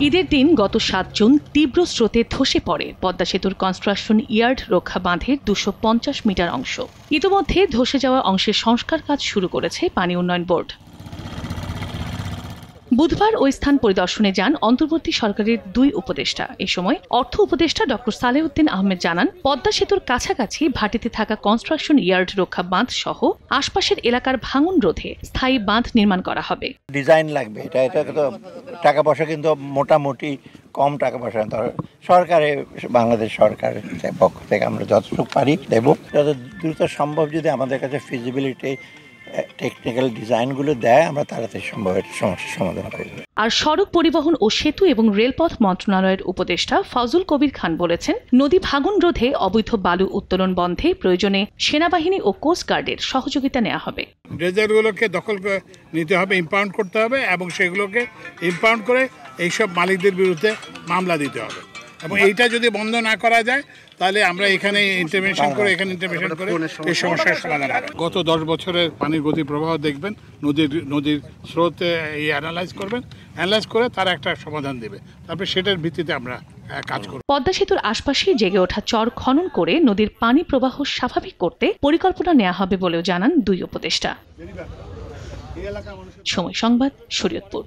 ঈদের দিন গত ৭ জুন তীব্র স্রোতে ধসে পড়ে পদ্মা সেতুর কনস্ট্রাকশন ইয়ার্ড রক্ষা বাঁধের ২৫০ মিটার অংশ। ইতোমধ্যে ধসে যাওয়া অংশের সংস্কার কাজ শুরু করেছে পানি উন্নয়ন বোর্ড। বুধবার ওই স্থান পরিদর্শনে যান অন্তর্বর্তী সরকারের ২ উপদেষ্টা। এ সময় অর্থ উপদেষ্টা ডক্টর সালেউদ্দিন আহমেদ জানান, পদ্মা সেতুর কাছাকাছি ভাটিতে থাকা কনস্ট্রাকশন ইয়ার্ড রক্ষা বাঁধ সহ আশপাশের এলাকার ভাঙন রোধে স্থায়ী বাঁধ নির্মাণ করা হবে। ডিজাইন লাগবে, এটা তো টাকা পয়সা কিন্তু মোটামুটি কম টাকা পয়সা সরকারে, বাংলাদেশ সরকারের পক্ষ থেকে আমরা যতটুকু পারি দেব। যত দ্রুত সম্ভব যদি আমাদের কাছে ফিজিবিলিটি টেকনিক্যাল ডিজাইনগুলো দেয়, আমরা তাড়াতাড়ি সম্ভব সমস্যার সমাধান করব। আর সড়ক পরিবহন ও সেতু এবং রেলপথ মন্ত্রণালয়ের উপদেষ্টা ফাউজুল কবির খান বলেছেন, নদী ভাঙন রোধে অবৈধ বালু উত্তোলন বন্ধে প্রয়োজনে সেনাবাহিনী ও কোস্ট গার্ডের সহযোগিতা নেওয়া হবে। ড্রেজারগুলোকে দখল নিতে হবে, ইম্পাউন্ড করতে হবে এবং সেগুলোকে ইম্পাউন্ড করে এইসব মালিকদের বিরুদ্ধে মামলা দিতে হবে। এবং এইটা যদি বন্ধ না করা যায় তাহলে আমরা এখানে ইন্টারভেনশন করে এই সমস্যার সমাধান হবে। গত ১০ বছরের পানির গতি প্রবাহ দেখবেন, নদীর স্রোতে অ্যানালাইজ করবেন, অ্যানালাইজ করে তার একটা সমাধান দেবে, তারপরে সেটার ভিত্তিতে আমরা কাজ করব। পদ্মা সেতুর আশপাশে জেগে ওঠা চর খনন করে নদীর পানি প্রবাহ স্বাভাবিক করতে পরিকল্পনা নেওয়া হবে বলেও জানান ২ উপদেষ্টা। সময় সংবাদ, শরীয়তপুর।